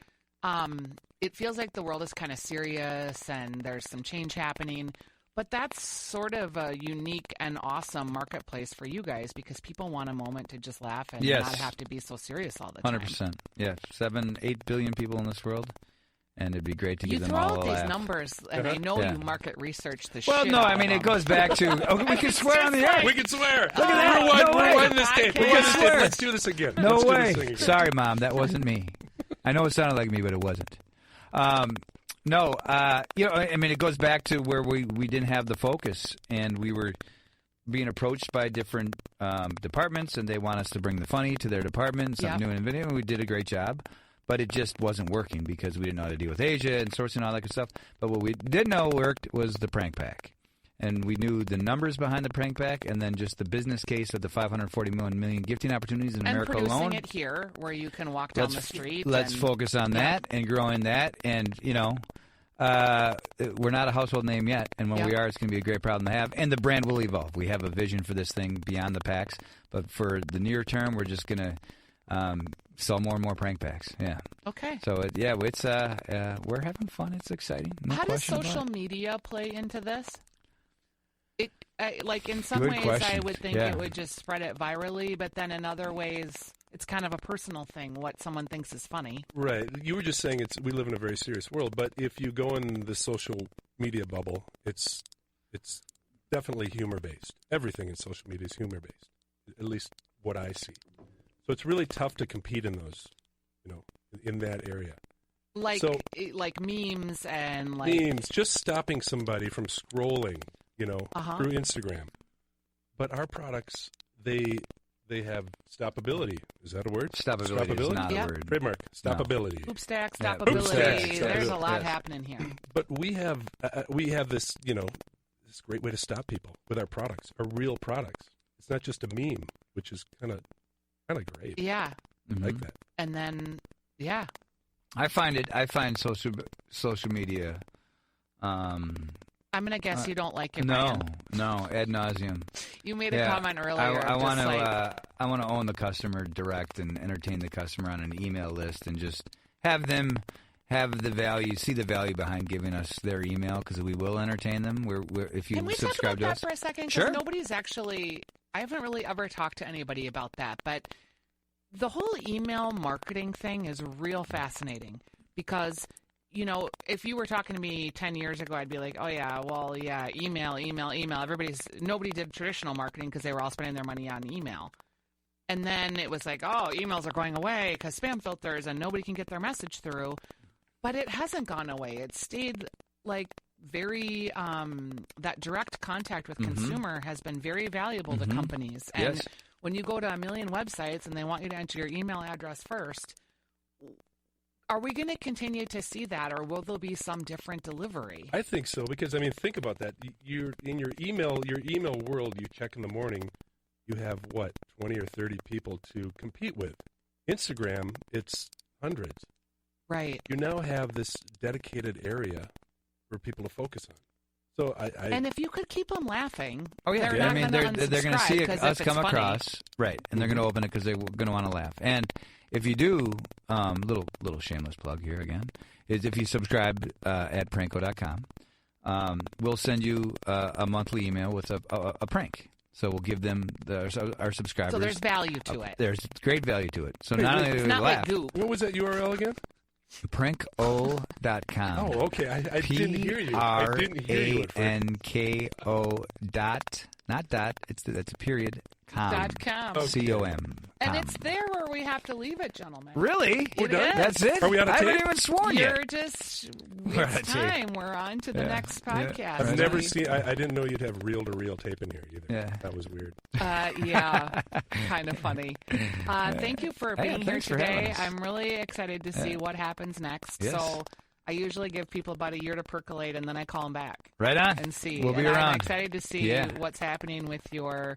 Speaker 4: It feels like the world is kind of serious, and there's some change happening. But that's sort of a unique and awesome marketplace for you guys, because people want a moment to just laugh and
Speaker 5: Yes.
Speaker 4: not have to be so serious all the time.
Speaker 5: 100%. Yeah. 7-8 billion people in this world, and it'd be great to
Speaker 4: You
Speaker 5: give them
Speaker 4: throw
Speaker 5: all
Speaker 4: out
Speaker 5: a
Speaker 4: these
Speaker 5: laugh.
Speaker 4: numbers, and I know
Speaker 5: Yeah.
Speaker 4: you market research the
Speaker 5: Well,
Speaker 4: shit
Speaker 5: no,
Speaker 4: out
Speaker 5: I
Speaker 4: of
Speaker 5: mean, it
Speaker 4: them.
Speaker 5: goes back to. Oh, we can swear on the air.
Speaker 6: We can swear. Look
Speaker 5: at that. No way.
Speaker 6: Rewind this tape.
Speaker 4: We
Speaker 6: Rewind
Speaker 4: can
Speaker 6: this tape.
Speaker 5: swear.
Speaker 6: Let's do this again.
Speaker 5: No
Speaker 6: Let's do
Speaker 5: way.
Speaker 6: this thing again.
Speaker 5: Sorry, Mom. That wasn't me. I know it sounded like me, but it wasn't. No, I mean, it goes back to where we didn't have the focus, and we were being approached by different departments, and they want us to bring the funny to their department, something
Speaker 4: Yep.
Speaker 5: new in video, and we did a great job. But it just wasn't working because we didn't know how to deal with Asia and sourcing and all that good stuff. But what we did know worked was the Prank Pack. And we knew the numbers behind the Prank Pack, and then just the business case of the 541 million gifting opportunities in
Speaker 4: and
Speaker 5: America
Speaker 4: producing
Speaker 5: alone.
Speaker 4: it here, where you can walk down the street.
Speaker 5: Let's
Speaker 4: and,
Speaker 5: focus on that and growing that. And, we're not a household name yet. And when we are, it's going to be a great problem to have. And the brand will evolve. We have a vision for this thing beyond the packs. But for the near term, we're just going to sell more and more Prank Packs. Yeah.
Speaker 4: Okay.
Speaker 5: So, it's we're having fun. It's exciting. No
Speaker 4: How does
Speaker 5: question about
Speaker 4: social
Speaker 5: it.
Speaker 4: media play into this? Like in some
Speaker 5: Good
Speaker 4: ways, I
Speaker 5: question.
Speaker 4: would think
Speaker 5: Yeah.
Speaker 4: it would just spread it virally, but then in other ways, it's kind of a personal thing. What someone thinks is funny.
Speaker 6: Right. You were just saying we live in a very serious world, but if you go in the social media bubble, it's definitely humor-based. Everything in social media is humor-based, at least what I see. So it's really tough to compete in those, in that area.
Speaker 4: Like memes and
Speaker 6: memes, just stopping somebody from scrolling, through Instagram. But our products, they have stoppability. Is that a word?
Speaker 5: Stoppability is not a word.
Speaker 6: Trademark. Stoppability.
Speaker 4: Hoop stack,
Speaker 5: Yeah,
Speaker 4: stoppability.
Speaker 5: hoop stack,
Speaker 4: There's a lot
Speaker 5: yes.
Speaker 4: happening here.
Speaker 6: But we have this, this great way to stop people with our products, our real products. It's not just a meme, which is kind of great.
Speaker 4: Yeah.
Speaker 6: I like that.
Speaker 4: And then, yeah.
Speaker 5: I find social media.
Speaker 4: I'm going to guess you don't like it.
Speaker 5: No, ad nauseum.
Speaker 4: You made a comment earlier.
Speaker 5: I want to own the customer direct and entertain the customer on an email list and just have them have the value, see the value behind giving us their email because we will entertain them. If you
Speaker 4: Can we
Speaker 5: subscribe
Speaker 4: talk about
Speaker 5: to
Speaker 4: that
Speaker 5: us,
Speaker 4: for a second? Because
Speaker 5: sure.
Speaker 4: nobody's actually. I haven't really ever talked to anybody about that, but the whole email marketing thing is real fascinating because. If you were talking to me 10 years ago, I'd be like, oh, yeah, well, yeah, email. Nobody did traditional marketing because they were all spending their money on email. And then it was like, oh, emails are going away because spam filters and nobody can get their message through. But it hasn't gone away. It stayed very, that direct contact with consumer has been very valuable to companies. And when you go to a million websites and they want you to enter your email address first, are we going to continue to see that, or will there be some different delivery?
Speaker 6: I think so because think about that. You're in your email world. You check in the morning. You have 20 or 30 people to compete with. Instagram, it's hundreds.
Speaker 4: Right.
Speaker 6: You now have this dedicated area for people to focus on. So
Speaker 4: and if you could keep them laughing,
Speaker 5: oh yeah,
Speaker 4: they're
Speaker 5: they're going to see us come
Speaker 4: funny.
Speaker 5: across, right? And they're going to open it because they're going to want to laugh. And if you do, little shameless plug here again, is if you subscribe at Pranko.com, we'll send you a monthly email with a prank. So we'll give them our subscribers.
Speaker 4: So there's value to it.
Speaker 5: There's great value to it. So not only do
Speaker 4: it's
Speaker 5: we
Speaker 4: not
Speaker 5: laugh,
Speaker 4: like Goop.
Speaker 6: what was that URL again?
Speaker 5: Pranko.com.
Speaker 6: Oh, okay. I didn't hear you. I didn't hear you at first.
Speaker 5: Pranko dot, not dot. That's a period.
Speaker 4: .com.
Speaker 5: C-O-M.
Speaker 4: And it's there where we have to leave it, gentlemen.
Speaker 5: Really?
Speaker 4: We're done?
Speaker 5: That's it?
Speaker 6: Are we out of
Speaker 5: I haven't
Speaker 6: tape?
Speaker 5: even sworn yet.
Speaker 4: You're just,
Speaker 5: We're out of
Speaker 4: it's
Speaker 5: tape.
Speaker 4: time. We're on to the next podcast.
Speaker 6: I've never seen. I didn't know you'd have reel-to-reel tape in here either.
Speaker 5: Yeah.
Speaker 6: That was weird.
Speaker 4: Yeah, kind of funny. Thank you for being here
Speaker 5: thanks for having
Speaker 4: today.
Speaker 5: us.
Speaker 4: I'm really excited to see what happens next.
Speaker 5: Yes.
Speaker 4: So I usually give people about a year to percolate, and then I call them back.
Speaker 5: Right on.
Speaker 4: And see.
Speaker 5: We'll be
Speaker 4: and
Speaker 5: around.
Speaker 4: I'm excited to see
Speaker 5: Yeah.
Speaker 4: what's happening with your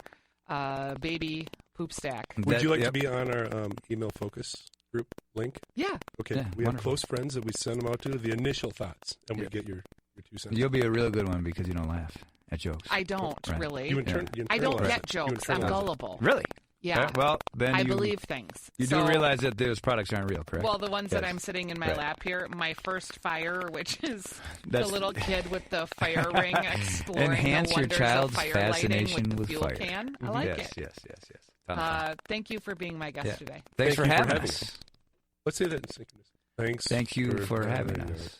Speaker 4: baby poop stack.
Speaker 6: Would you like to be on our email focus group link?
Speaker 4: Yeah.
Speaker 6: Okay.
Speaker 5: Yeah,
Speaker 6: We have
Speaker 5: wonderful.
Speaker 6: close friends that we send them out to, the initial thoughts, and we get your 2 cents.
Speaker 5: You'll be a real good one because you don't laugh at jokes.
Speaker 4: I don't
Speaker 5: Right.
Speaker 4: really.
Speaker 6: You
Speaker 4: I don't
Speaker 6: internalize
Speaker 4: get
Speaker 6: it.
Speaker 4: jokes.
Speaker 6: You
Speaker 4: I'm
Speaker 6: internalize it.
Speaker 4: gullible.
Speaker 5: Really?
Speaker 4: Yeah.
Speaker 5: Well, then
Speaker 4: I
Speaker 5: you
Speaker 4: believe things.
Speaker 5: You
Speaker 4: So-
Speaker 5: do realize that those products aren't real, correct?
Speaker 4: Well, the ones that
Speaker 5: Yes.
Speaker 4: I'm sitting in my
Speaker 5: Right.
Speaker 4: lap here, my first fire, which is
Speaker 5: That's-
Speaker 4: the little kid with the fire ring exploring
Speaker 5: Enhance
Speaker 4: the
Speaker 5: your
Speaker 4: wonders
Speaker 5: child's
Speaker 4: of fire
Speaker 5: fascination
Speaker 4: lighting with
Speaker 5: with
Speaker 4: the fuel
Speaker 5: fire.
Speaker 4: can. I like it.
Speaker 5: Yes. Ton of fun.
Speaker 4: Thank you for being my guest
Speaker 5: Yeah.
Speaker 4: today.
Speaker 5: Thanks
Speaker 6: Thank
Speaker 5: for
Speaker 6: you for
Speaker 5: having
Speaker 6: having
Speaker 5: us.
Speaker 6: Let's say that in synchronous. Thanks.
Speaker 5: Thank you for having us.